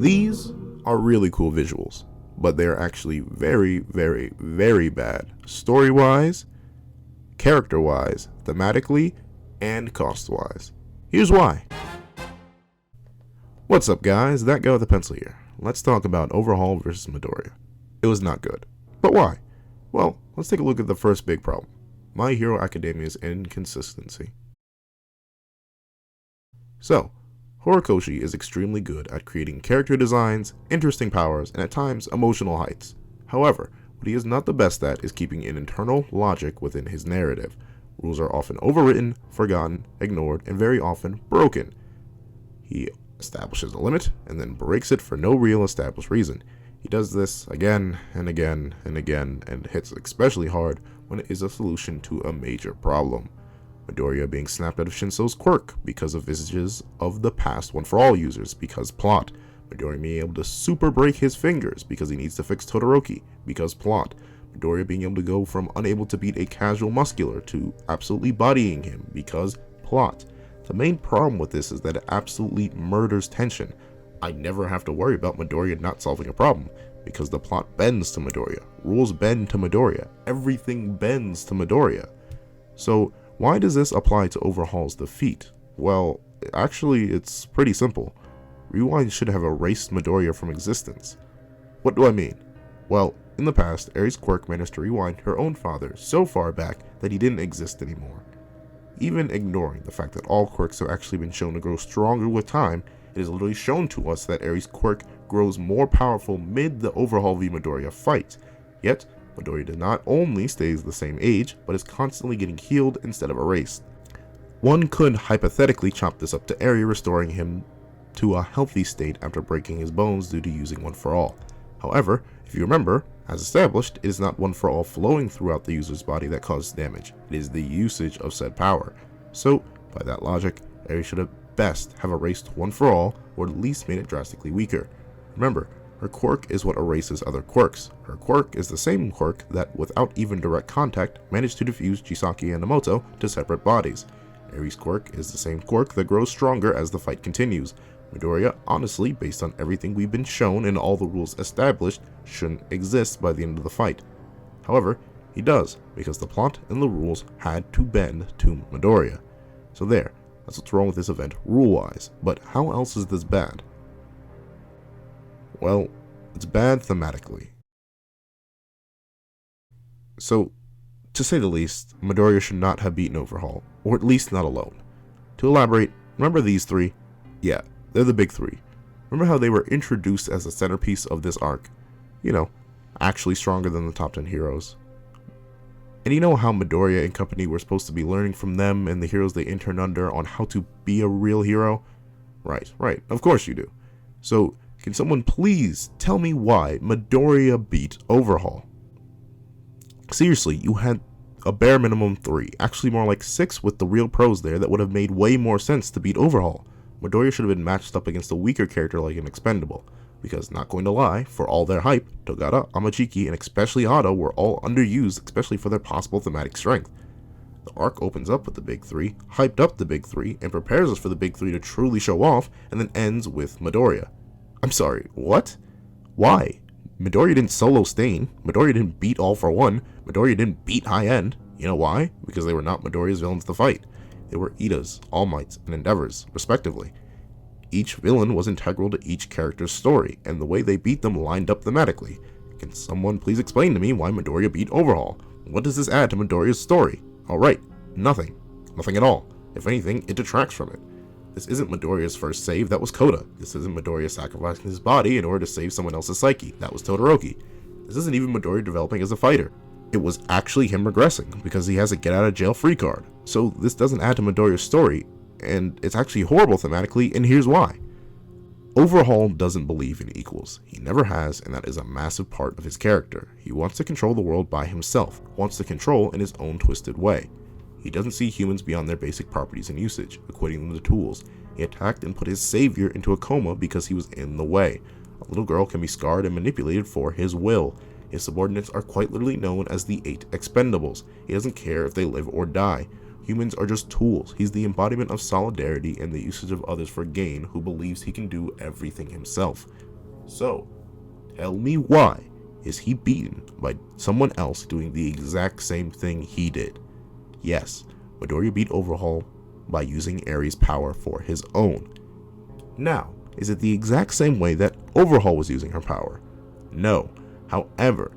These are really cool visuals, but they're actually very, very, very bad story-wise, character-wise, thematically, and cost-wise. Here's why. What's up guys, that guy with the pencil here. Let's talk about Overhaul versus Midoriya. It was not good. But why? Well, let's take a look at the first big problem. My Hero Academia's inconsistency. So, Horikoshi is extremely good at creating character designs, interesting powers, and at times emotional heights. However, what he is not the best at is keeping an internal logic within his narrative. Rules are often overwritten, forgotten, ignored, and very often broken. He establishes a limit and then breaks it for no real established reason. He does this again and again and again and hits especially hard when it is a solution to a major problem. Midoriya being snapped out of Shinso's quirk because of visages of the past One For All users because plot. Midoriya being able to super break his fingers because he needs to fix Todoroki because plot. Midoriya being able to go from unable to beat a casual muscular to absolutely bodying him because plot. The main problem with this is that it absolutely murders tension. I never have to worry about Midoriya not solving a problem because the plot bends to Midoriya, rules bend to Midoriya, everything bends to Midoriya. So why does this apply to Overhaul's defeat? Well, actually it's pretty simple. Rewind should have erased Midoriya from existence. What do I mean? Well, in the past, Aries' quirk managed to rewind her own father so far back that he didn't exist anymore. Even ignoring the fact that all quirks have actually been shown to grow stronger with time, it is literally shown to us that Aries' quirk grows more powerful mid the Overhaul v Midoriya fight. Yet, Midoriya not only stays the same age, but is constantly getting healed instead of erased. One could hypothetically chop this up to Aries, restoring him to a healthy state after breaking his bones due to using One For All. However, if you remember, as established, it is not One For All flowing throughout the user's body that causes damage, it is the usage of said power. So, by that logic, Aries should at best have erased One For All, or at least made it drastically weaker. Remember, her quirk is what erases other quirks. Her quirk is the same quirk that, without even direct contact, managed to diffuse Chisaki and Emoto to separate bodies. Aries' quirk is the same quirk that grows stronger as the fight continues. Midoriya, honestly, based on everything we've been shown and all the rules established, shouldn't exist by the end of the fight. However, he does, because the plot and the rules had to bend to Midoriya. So there, that's what's wrong with this event rule-wise. But how else is this bad? Well, it's bad thematically. So, to say the least, Midoriya should not have beaten Overhaul, or at least not alone. To elaborate, remember these three? Yeah, they're the big three. Remember how they were introduced as the centerpiece of this arc? You know, actually stronger than the top 10 heroes. And you know how Midoriya and company were supposed to be learning from them and the heroes they interned under on how to be a real hero? Right, of course you do. So, can someone please tell me why Midoriya beat Overhaul? Seriously, you had a bare minimum 3, actually more like 6 with the real pros there that would have made way more sense to beat Overhaul. Midoriya should have been matched up against a weaker character like an Expendable, because not going to lie, for all their hype, Togata, Amachiki, and especially Hado were all underused, especially for their possible thematic strength. The arc opens up with the big 3, hyped up the big 3, and prepares us for the big 3 to truly show off, and then ends with Midoriya. I'm sorry, what? Why? Midoriya didn't solo Stain, Midoriya didn't beat All For One, Midoriya didn't beat High End. You know why? Because they were not Midoriya's villains to fight. They were Ida's, All Might's, and Endeavor's, respectively. Each villain was integral to each character's story, and the way they beat them lined up thematically. Can someone please explain to me why Midoriya beat Overhaul? What does this add to Midoriya's story? Alright, nothing. Nothing at all. If anything, it detracts from it. This isn't Midoriya's first save, that was Koda. This isn't Midoriya sacrificing his body in order to save someone else's psyche, that was Todoroki. This isn't even Midoriya developing as a fighter. It was actually him regressing, because he has a get out of jail free card. So this doesn't add to Midoriya's story, and it's actually horrible thematically, and here's why. Overhaul doesn't believe in equals. He never has, and that is a massive part of his character. He wants to control the world by himself, wants to control in his own twisted way. He doesn't see humans beyond their basic properties and usage, equating them to tools. He attacked and put his savior into a coma because he was in the way. A little girl can be scarred and manipulated for his will. His subordinates are quite literally known as the 8 Expendables. He doesn't care if they live or die. Humans are just tools. He's the embodiment of solidarity and the usage of others for gain, who believes he can do everything himself. So, tell me why is he beaten by someone else doing the exact same thing he did? Yes, Midoriya beat Overhaul by using Aries' power for his own. Now, is it the exact same way that Overhaul was using her power? No. However,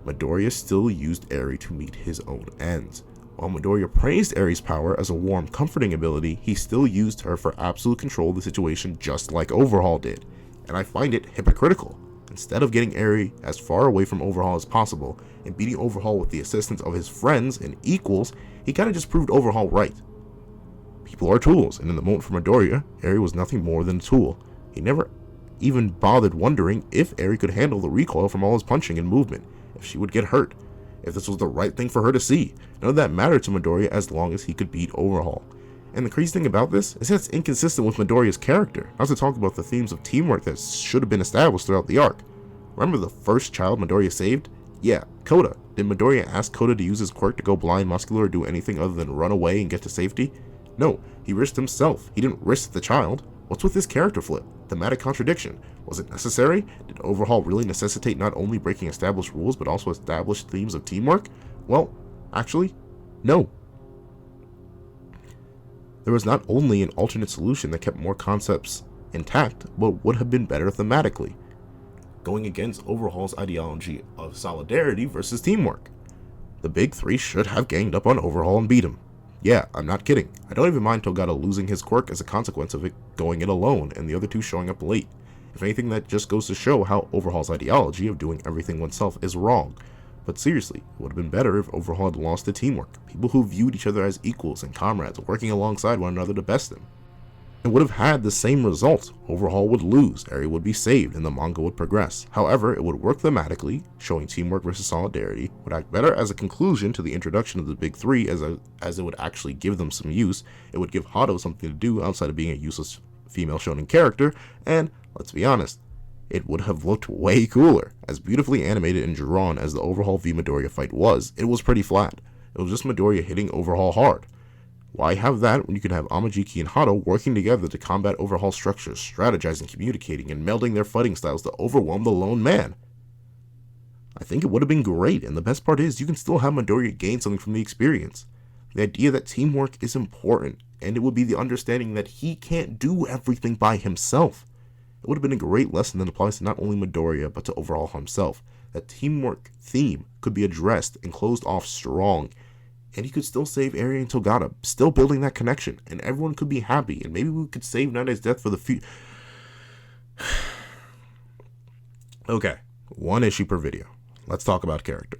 Midoriya still used Aries to meet his own ends. While Midoriya praised Aries' power as a warm, comforting ability, he still used her for absolute control of the situation just like Overhaul did. And I find it hypocritical. Instead of getting Aries as far away from Overhaul as possible and beating Overhaul with the assistance of his friends and equals, he kind of just proved Overhaul right. People are tools, and in the moment for Midoriya, Aries was nothing more than a tool. He never even bothered wondering if Aries could handle the recoil from all his punching and movement, if she would get hurt, if this was the right thing for her to see. None of that mattered to Midoriya as long as he could beat Overhaul. And the crazy thing about this is that it's inconsistent with Midoriya's character, not to talk about the themes of teamwork that should have been established throughout the arc. Remember the first child Midoriya saved? Yeah, Koda. Did Midoriya ask Koda to use his quirk to go blind, muscular, or do anything other than run away and get to safety? No, he risked himself. He didn't risk the child. What's with this character flip? Thematic contradiction. Was it necessary? Did Overhaul really necessitate not only breaking established rules, but also established themes of teamwork? Well, actually, no. There was not only an alternate solution that kept more concepts intact, but would have been better thematically, going against Overhaul's ideology of solidarity versus teamwork. The big three should have ganged up on Overhaul and beat him. Yeah, I'm not kidding. I don't even mind Togata losing his quirk as a consequence of it going it alone and the other two showing up late. If anything, that just goes to show how Overhaul's ideology of doing everything oneself is wrong. But seriously, it would have been better if Overhaul had lost to teamwork, people who viewed each other as equals and comrades working alongside one another to best them. It would have had the same result. Overhaul would lose, Aries would be saved, and the manga would progress. However, it would work thematically, showing teamwork versus solidarity, would act better as a conclusion to the introduction of the big three as it would actually give them some use. It would give Hato something to do outside of being a useless female shonen character, and, let's be honest, it would have looked way cooler. As beautifully animated and drawn as the Overhaul v Midoriya fight was, it was pretty flat. It was just Midoriya hitting Overhaul hard. Why have that when you can have Amajiki and Hato working together to combat Overhaul structures, strategizing, communicating, and melding their fighting styles to overwhelm the lone man? I think it would have been great, and the best part is you can still have Midoriya gain something from the experience. The idea that teamwork is important, and it would be the understanding that he can't do everything by himself. It would have been a great lesson that applies to not only Midoriya, but to Overhaul himself. That teamwork theme could be addressed and closed off strong, and he could still save Aries and Togata, still building that connection, and everyone could be happy, and maybe we could save Night Eye's death for the future. Okay, one issue per video. Let's talk about character.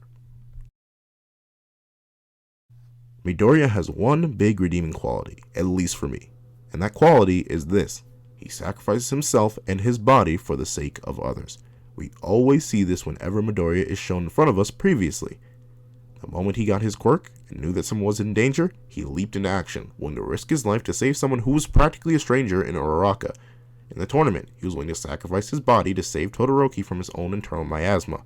Midoriya has one big redeeming quality, at least for me, and that quality is this. He sacrifices himself and his body for the sake of others. We always see this whenever Midoriya is shown in front of us previously. The moment he got his quirk and knew that someone was in danger, he leaped into action, willing to risk his life to save someone who was practically a stranger in Uraraka. In the tournament, he was willing to sacrifice his body to save Todoroki from his own internal miasma.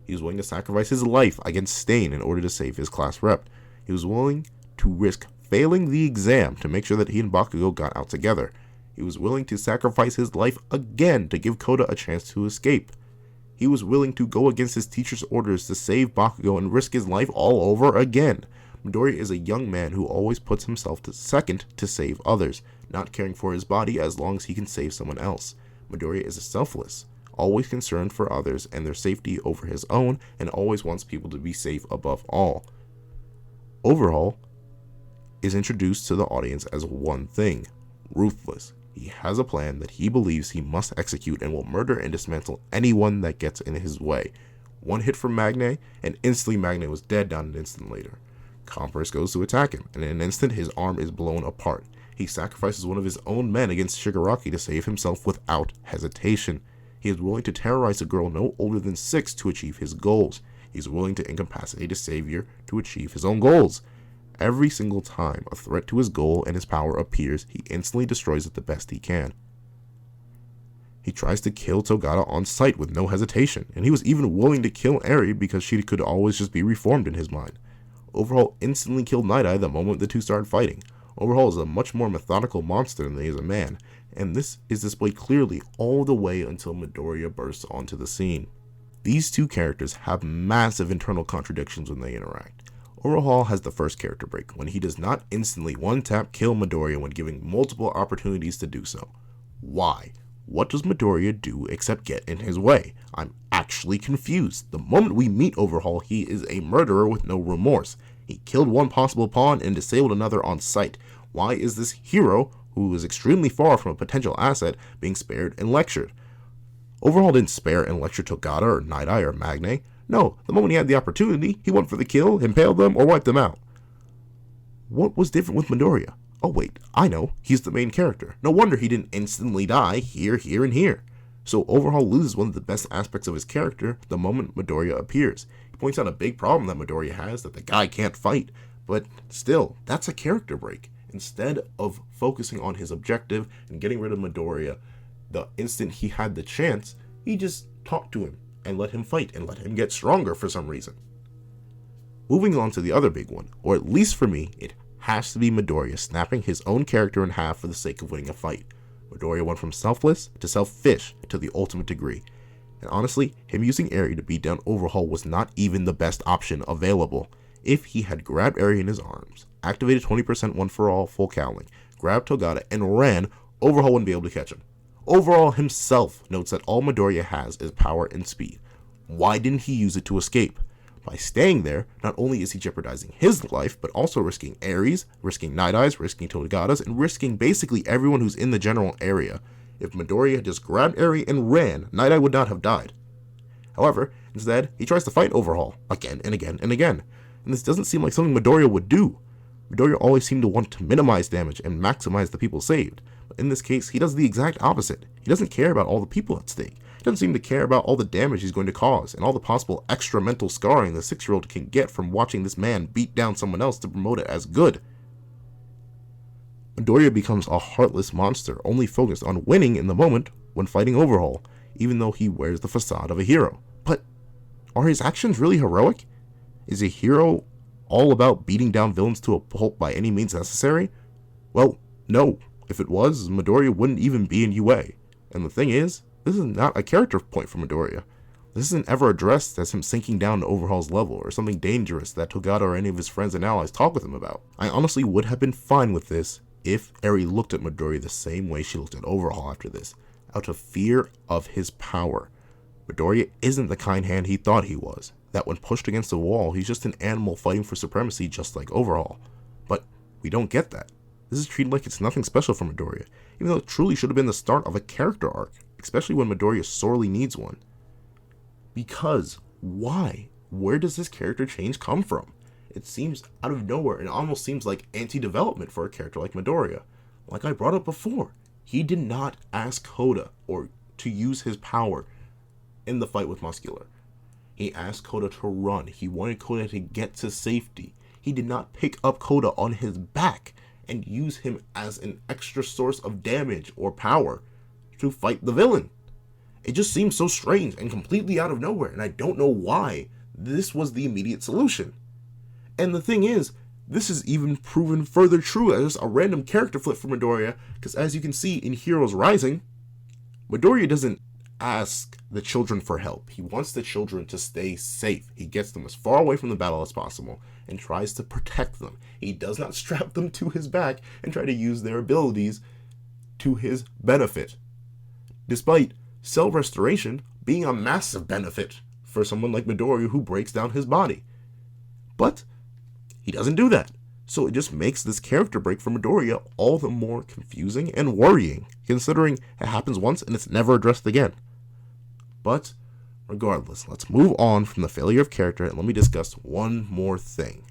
He was willing to sacrifice his life against Stain in order to save his class rep. He was willing to risk failing the exam to make sure that he and Bakugo got out together. He was willing to sacrifice his life again to give Koda a chance to escape. He was willing to go against his teacher's orders to save Bakugo and risk his life all over again. Midoriya is a young man who always puts himself to second to save others, not caring for his body as long as he can save someone else. Midoriya is selfless, always concerned for others and their safety over his own, and always wants people to be safe above all. Overhaul is introduced to the audience as one thing: ruthless. He has a plan that he believes he must execute and will murder and dismantle anyone that gets in his way. One hit from Magne, and instantly Magne was dead down an instant later. Compras goes to attack him, and in an instant his arm is blown apart. He sacrifices one of his own men against Shigaraki to save himself without hesitation. He is willing to terrorize a girl no older than 6 to achieve his goals. He is willing to incapacitate a savior to achieve his own goals. Every single time a threat to his goal and his power appears, he instantly destroys it the best he can. He tries to kill Togata on sight with no hesitation, and he was even willing to kill Aries because she could always just be reformed in his mind. Overhaul instantly killed Night Eye the moment the two started fighting. Overhaul is a much more methodical monster than he is a man, and this is displayed clearly all the way until Midoriya bursts onto the scene. These two characters have massive internal contradictions when they interact. Overhaul has the first character break, when he does not instantly one-tap kill Midoriya when given multiple opportunities to do so. Why? What does Midoriya do except get in his way? I'm actually confused. The moment we meet Overhaul, he is a murderer with no remorse. He killed one possible pawn and disabled another on sight. Why is this hero, who is extremely far from a potential asset, being spared and lectured? Overhaul didn't spare and lecture Togata or Night Eye or Magne. No, the moment he had the opportunity, he went for the kill, impaled them, or wiped them out. What was different with Midoriya? Oh wait, I know, he's the main character. No wonder he didn't instantly die here, here, and here. So Overhaul loses one of the best aspects of his character the moment Midoriya appears. He points out a big problem that Midoriya has, that the guy can't fight, but still, that's a character break. Instead of focusing on his objective and getting rid of Midoriya, the instant he had the chance, he just talked to him and let him fight and let him get stronger for some reason. Moving on to the other big one, or at least for me, it has to be Midoriya snapping his own character in half for the sake of winning a fight. Midoriya went from selfless to selfish to the ultimate degree. And honestly, him using Eri to beat down Overhaul was not even the best option available. If he had grabbed Eri in his arms, activated 20% one for all full cowling, grabbed Togata, and ran, Overhaul wouldn't be able to catch him. Overhaul himself notes that all Midoriya has is power and speed. Why didn't he use it to escape? By staying there, not only is he jeopardizing his life, but also risking Ares, risking Night Eyes, risking Togata's, and risking basically everyone who's in the general area. If Midoriya had just grabbed Eri and ran, Night Eye would not have died. However, instead, he tries to fight Overhaul again and again and again, and this doesn't seem like something Midoriya would do. Midoriya always seemed to want to minimize damage and maximize the people saved, but in this case, he does the exact opposite. He doesn't care about all the people at stake. He doesn't seem to care about all the damage he's going to cause and all the possible extra mental scarring the 6-year-old can get from watching this man beat down someone else to promote it as good. Midoriya becomes a heartless monster, only focused on winning in the moment when fighting Overhaul, even though he wears the facade of a hero. But are his actions really heroic? Is a hero all about beating down villains to a pulp by any means necessary? Well, no. If it was, Midoriya wouldn't even be in UA. And the thing is, this is not a character point for Midoriya. This isn't ever addressed as him sinking down to Overhaul's level or something dangerous that Togata or any of his friends and allies talk with him about. I honestly would have been fine with this if Eri looked at Midoriya the same way she looked at Overhaul after this, out of fear of his power. Midoriya isn't the kind hand he thought he was, that when pushed against the wall, he's just an animal fighting for supremacy just like Overhaul. But we don't get that. This is treated like it's nothing special for Midoriya, even though it truly should have been the start of a character arc, especially when Midoriya sorely needs one. Because, why? Where does this character change come from? It seems out of nowhere and almost seems like anti-development for a character like Midoriya. Like I brought up before, he did not ask Koda or to use his power in the fight with Muscular. He asked Koda to run. He wanted Koda to get to safety. He did not pick up Koda on his back and use him as an extra source of damage or power to fight the villain. It just seems so strange and completely out of nowhere, and I don't know why this was the immediate solution. And the thing is, this is even proven further true as a random character flip for Midoriya, because as you can see in Heroes Rising, Midoriya doesn't ask the children for help. He wants the children to stay safe. He gets them as far away from the battle as possible and tries to protect them. He does not strap them to his back and try to use their abilities to his benefit, despite cell restoration being a massive benefit for someone like Midoriya who breaks down his body. But he doesn't do that. So it just makes this character break for Midoriya all the more confusing and worrying, considering it happens once and it's never addressed again. But regardless, let's move on from the failure of character and let me discuss one more thing.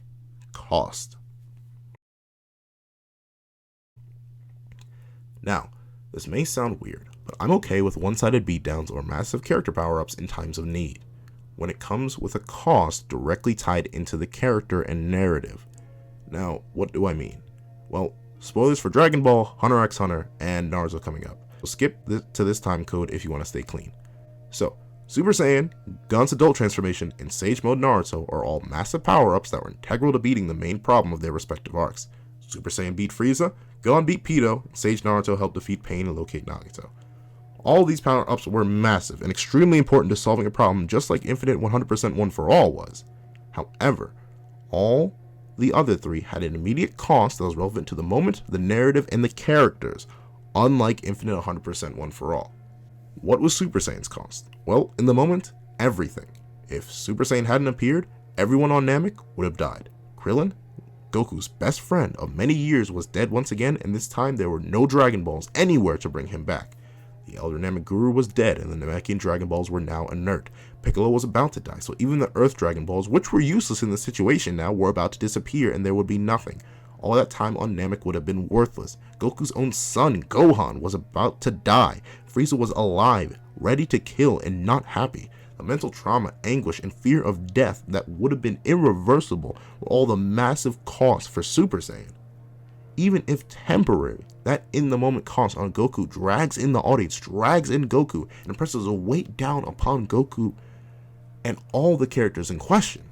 Cost. Now, this may sound weird, but I'm okay with one-sided beatdowns or massive character power-ups in times of need, when it comes with a cost directly tied into the character and narrative. Now, what do I mean? Well, spoilers for Dragon Ball, Hunter x Hunter, and Naruto coming up. So skip to this time code if you want to stay clean. So, Super Saiyan, Gun's Adult Transformation, and Sage Mode Naruto are all massive power-ups that were integral to beating the main problem of their respective arcs. Super Saiyan beat Frieza, Gohan beat Pitou, and Sage Naruto helped defeat Pain and locate Nagito. All these power-ups were massive and extremely important to solving a problem, just like Infinite 100% One for All was. However, all the other three had an immediate cost that was relevant to the moment, the narrative, and the characters, unlike Infinite 100% One for All. What was Super Saiyan's cost? Well, in the moment, everything. If Super Saiyan hadn't appeared, everyone on Namek would have died. Krillin, Goku's best friend of many years, was dead once again, and this time there were no Dragon Balls anywhere to bring him back. The Elder Namek Guru was dead, and the Namekian Dragon Balls were now inert. Piccolo was about to die, so even the Earth Dragon Balls, which were useless in the situation now, were about to disappear, and there would be nothing. All that time on Namek would have been worthless. Goku's own son, Gohan, was about to die. Frieza was alive, ready to kill, and not happy. The mental trauma, anguish, and fear of death that would have been irreversible were all the massive costs for Super Saiyan. Even if temporary, that in-the-moment cost on Goku drags in the audience, drags in Goku, and impresses a weight down upon Goku and all the characters in question.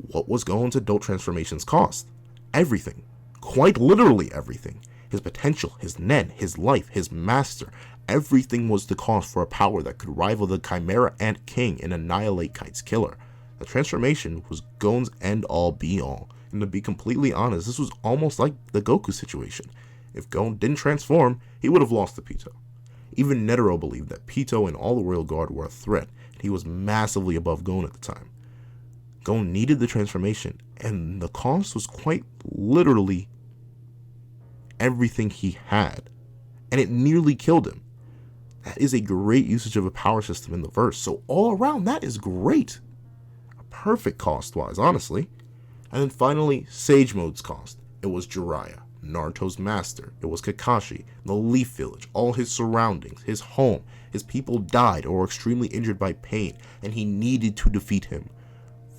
What was Gohan's adult transformations cost? Everything. Quite literally everything. His potential, his Nen, his life, his master. Everything was the cost for a power that could rival the Chimera Ant King and annihilate Kite's killer. The transformation was Gohan's end-all be-all. And to be completely honest, this was almost like the Goku situation. If Gohan didn't transform, he would have lost to Pitou. Even Netero believed that Pitou and all the Royal Guard were a threat, and he was massively above Gohan at the time. Gohan needed the transformation, and the cost was quite literally everything he had, and it nearly killed him. That is a great usage of a power system in the verse, so all around that is great. A perfect cost-wise, honestly. And then finally, Sage Mode's cost. It was Jiraiya, Naruto's master. It was Kakashi, the Leaf Village, all his surroundings, his home. His people died or were extremely injured by pain, and he needed to defeat him.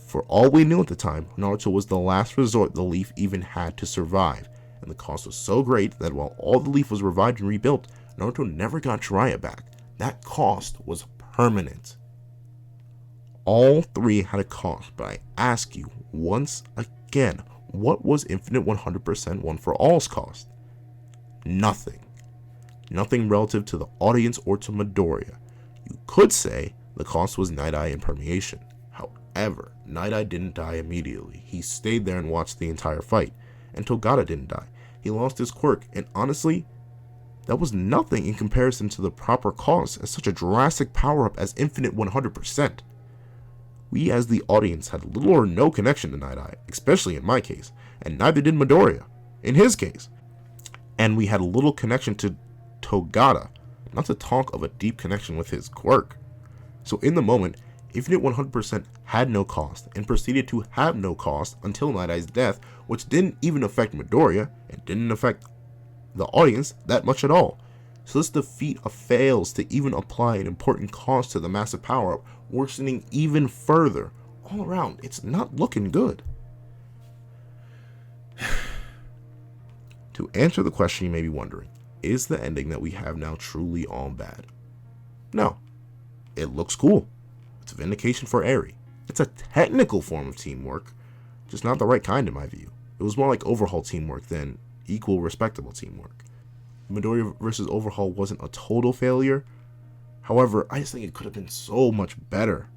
For all we knew at the time, Naruto was the last resort the Leaf even had to survive, and the cost was so great that while all the Leaf was revived and rebuilt, Naruto never got Jiraiya back. That cost was permanent. All three had a cost, but I ask you once again, what was Infinite 100% One for All's cost? Nothing. Nothing relative to the audience or to Midoriya. You could say the cost was Night Eye and Permeation. However, Night Eye didn't die immediately. He stayed there and watched the entire fight. And Togata didn't die. He lost his quirk, and honestly, that was nothing in comparison to the proper cost as such a drastic power-up as Infinite 100%. We as the audience had little or no connection to Night Eye, especially in my case, and neither did Midoriya, in his case. And we had little connection to Togata, not to talk of a deep connection with his quirk. So in the moment, Infinite 100% had no cost, and proceeded to have no cost until Night Eye's death, which didn't even affect Midoriya, and didn't affect the audience that much at all. So this defeat fails to even apply an important cost to the massive power-up, worsening even further. All around, it's not looking good. To answer the question you may be wondering, is the ending that we have now truly all bad? No. It looks cool. It's a vindication for Eri. It's a technical form of teamwork, just not the right kind in my view. It was more like Overhaul teamwork than equal respectable teamwork. Midoriya versus Overhaul wasn't a total failure. However, I just think it could have been so much better.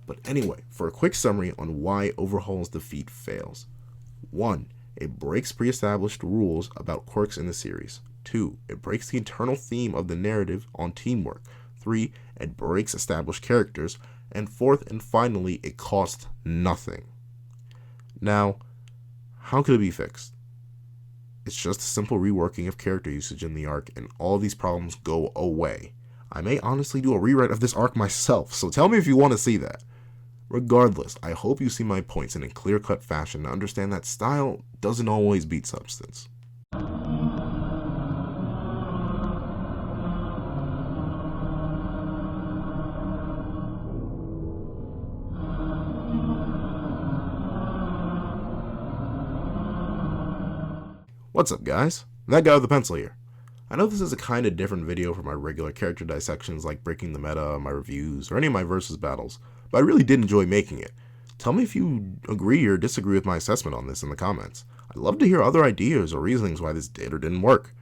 But anyway, for a quick summary on why Overhaul's defeat fails. 1. It breaks pre-established rules about quirks in the series. 2. It breaks the internal theme of the narrative on teamwork. 3. It breaks established characters. And 4th and finally, it costs nothing. Now, how could it be fixed? It's just a simple reworking of character usage in the arc, and all these problems go away. I may honestly do a rewrite of this arc myself, so tell me if you want to see that. Regardless, I hope you see my points in a clear-cut fashion to understand that style doesn't always beat substance. What's up guys? That guy with the pencil here. I know this is a kinda different video from my regular character dissections like breaking the meta, my reviews, or any of my versus battles, but I really did enjoy making it. Tell me if you agree or disagree with my assessment on this in the comments. I'd love to hear other ideas or reasonings why this did or didn't work.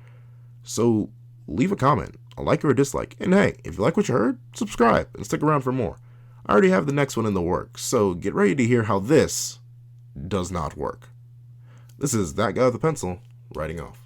So leave a comment, a like or a dislike, and hey, if you like what you heard, subscribe and stick around for more. I already have the next one in the works, so get ready to hear how this does not work. This is that guy with the pencil, writing off.